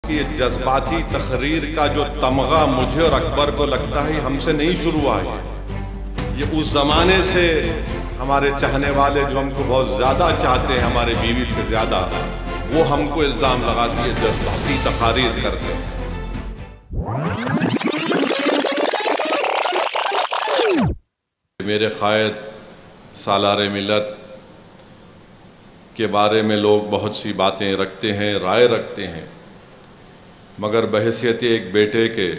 کہ یہ جذباتی تقریر کا جو تمغہ مجھے اور اکبر کو لگتا ہے ہم سے نہیں شروع ہوا ہے، یہ اس زمانے سے ہمارے چاہنے والے جو ہم کو بہت زیادہ چاہتے ہیں ہمارے بیوی سے زیادہ، وہ ہم کو الزام لگاتی ہے جذباتی تقاریر کرتے ہیں۔ میرے قائد سالار ملت کے بارے میں لوگ بہت سی باتیں رکھتے ہیں، رائے رکھتے ہیں، مگر بحیثیت ایک بیٹے کے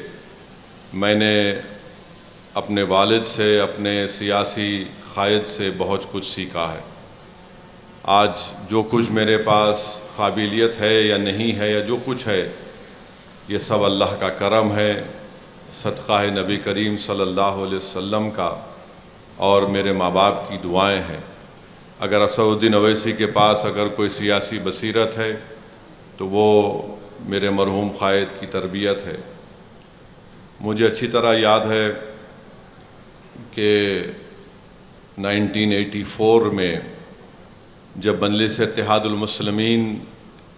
میں نے اپنے والد سے، اپنے سیاسی قائد سے بہت کچھ سیکھا ہے۔ آج جو کچھ میرے پاس قابلیت ہے یا نہیں ہے یا جو کچھ ہے، یہ سب اللہ کا کرم ہے، صدقہ نبی کریم صلی اللہ علیہ وسلم کا اور میرے ماں باپ کی دعائیں ہیں۔ اگر اسد الدین اویسی کے پاس اگر کوئی سیاسی بصیرت ہے تو وہ میرے مرحوم قائد کی تربیت ہے۔ مجھے اچھی طرح یاد ہے کہ 1984 میں جب مجلس اتحاد المسلمین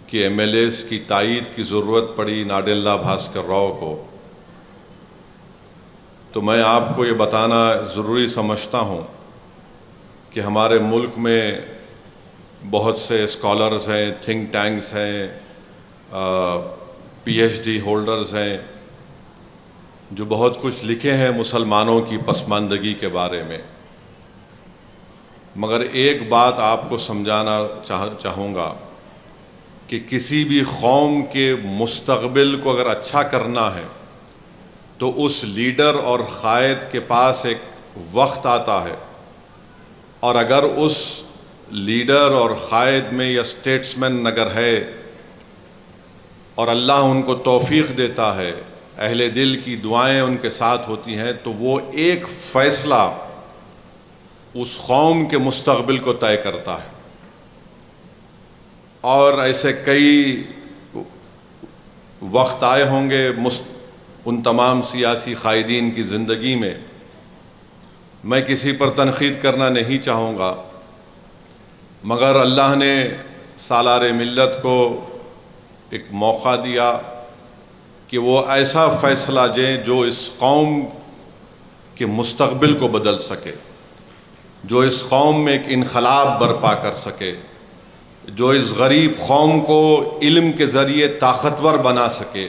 کے ایم ایل ایز کی تائید کی ضرورت پڑی ناڈیلا بھاسکر راؤ کو، تو میں آپ کو یہ بتانا ضروری سمجھتا ہوں کہ ہمارے ملک میں بہت سے اسکالرز ہیں، تھنک ٹینکس ہیں، پی ایچ ڈی ہولڈرز ہیں، جو بہت کچھ لکھے ہیں مسلمانوں کی پسماندگی کے بارے میں، مگر ایک بات آپ کو سمجھانا چاہوں گا کہ کسی بھی قوم کے مستقبل کو اگر اچھا کرنا ہے تو اس لیڈر اور قائد کے پاس ایک وقت آتا ہے، اور اگر اس لیڈر اور قائد میں یا سٹیٹسمین اگر ہے اور اللہ ان کو توفیق دیتا ہے، اہل دل کی دعائیں ان کے ساتھ ہوتی ہیں، تو وہ ایک فیصلہ اس قوم کے مستقبل کو طے کرتا ہے۔ اور ایسے کئی وقت آئے ہوں گے ان تمام سیاسی قائدین کی زندگی میں، میں کسی پر تنقید کرنا نہیں چاہوں گا، مگر اللہ نے سالار ملت کو ایک موقع دیا کہ وہ ایسا فیصلہ دیں جو اس قوم کے مستقبل کو بدل سکے، جو اس قوم میں ایک انقلاب برپا کر سکے، جو اس غریب قوم کو علم کے ذریعے طاقتور بنا سکے۔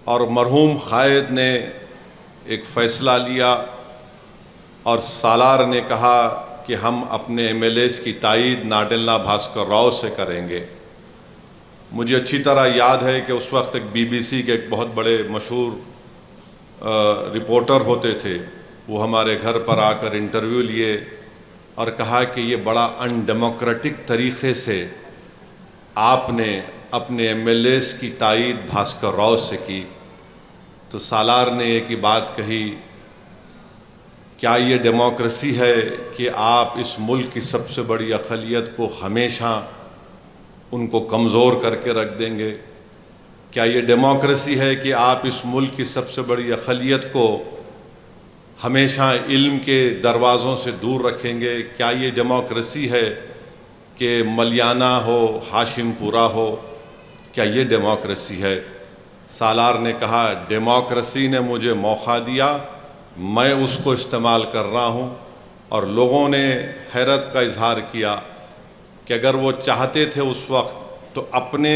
اور مرحوم قائد نے ایک فیصلہ لیا اور سالار نے کہا کہ ہم اپنے ایم ایل ایز کی تائید ناڈیلا بھاسکر راؤ سے کریں گے۔ مجھے اچھی طرح یاد ہے کہ اس وقت ایک بی بی سی کے ایک بہت بڑے مشہور رپورٹر ہوتے تھے، وہ ہمارے گھر پر آ کر انٹرویو لیے اور کہا کہ یہ بڑا ان ڈیموکریٹک طریقے سے آپ نے اپنے ایم ایل ایز کی تائید بھاسکر راؤ سے کی۔ تو سالار نے ایک ہی بات کہی، کیا یہ ڈیموکریسی ہے کہ آپ اس ملک کی سب سے بڑی اقلیت کو ہمیشہ ان کو کمزور کر کے رکھ دیں گے؟ کیا یہ ڈیموکریسی ہے کہ آپ اس ملک کی سب سے بڑی اقلیت کو ہمیشہ علم کے دروازوں سے دور رکھیں گے؟ کیا یہ ڈیموکریسی ہے کہ ملیانہ ہو، ہاشم پورہ ہو؟ کیا یہ ڈیموکریسی ہے؟ سالار نے کہا ڈیموکریسی نے مجھے موقع دیا، میں اس کو استعمال کر رہا ہوں۔ اور لوگوں نے حیرت کا اظہار کیا کہ اگر وہ چاہتے تھے اس وقت تو اپنے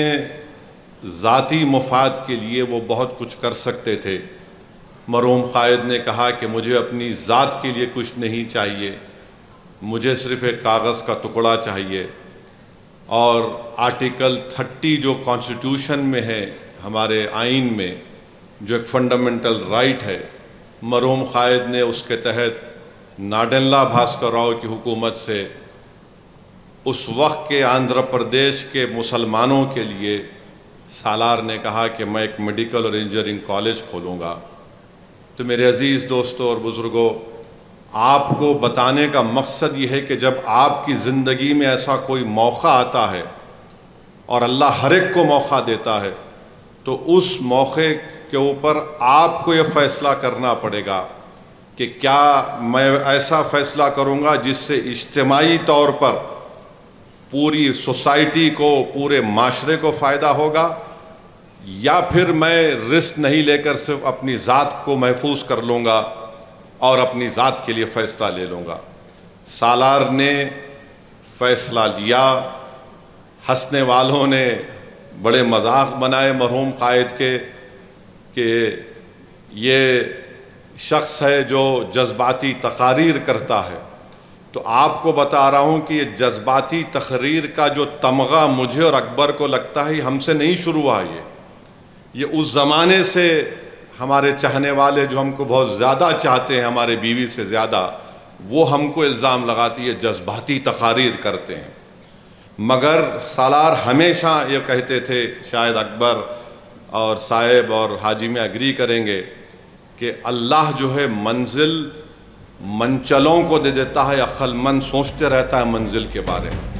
ذاتی مفاد کے لیے وہ بہت کچھ کر سکتے تھے۔ مرحوم قائد نے کہا کہ مجھے اپنی ذات کے لیے کچھ نہیں چاہیے، مجھے صرف ایک کاغذ کا ٹکڑا چاہیے۔ اور آرٹیکل 30 جو کانسٹیٹیوشن میں ہے، ہمارے آئین میں، جو ایک فنڈامنٹل رائٹ ہے، مرحوم قائد نے اس کے تحت ناڈیلا بھاسکر راؤ کی حکومت سے اس وقت کے آندھرا پردیش کے مسلمانوں کے لیے سالار نے کہا کہ میں ایک میڈیکل اور انجینئرنگ کالج کھولوں گا۔ تو میرے عزیز دوستوں اور بزرگوں، آپ کو بتانے کا مقصد یہ ہے کہ جب آپ کی زندگی میں ایسا کوئی موقع آتا ہے اور اللہ ہر ایک کو موقع دیتا ہے، تو اس موقع کے اوپر آپ کو یہ فیصلہ کرنا پڑے گا کہ کیا میں ایسا فیصلہ کروں گا جس سے اجتماعی طور پر پوری سوسائٹی کو، پورے معاشرے کو فائدہ ہوگا، یا پھر میں رسک نہیں لے کر صرف اپنی ذات کو محفوظ کر لوں گا اور اپنی ذات کے لیے فیصلہ لے لوں گا۔ سالار نے فیصلہ لیا، ہنسنے والوں نے بڑے مذاق بنائے مرحوم قائد کے کہ یہ شخص ہے جو جذباتی تقاریر کرتا ہے۔ تو آپ کو بتا رہا ہوں کہ یہ جذباتی تقریر کا جو تمغہ مجھے اور اکبر کو لگتا ہے ہم سے نہیں شروع ہوا، یہ اس زمانے سے ہمارے چاہنے والے جو ہم کو بہت زیادہ چاہتے ہیں، ہمارے بیوی سے زیادہ، وہ ہم کو الزام لگاتی ہے جذباتی تقاریر کرتے ہیں۔ مگر سالار ہمیشہ یہ کہتے تھے، شاید اکبر اور صاحب اور حاجی میں اگری کریں گے، کہ اللہ جو ہے منزل منچلوں کو دے دیتا ہے، عقل مند سوچتے رہتا ہے منزل کے بارے میں۔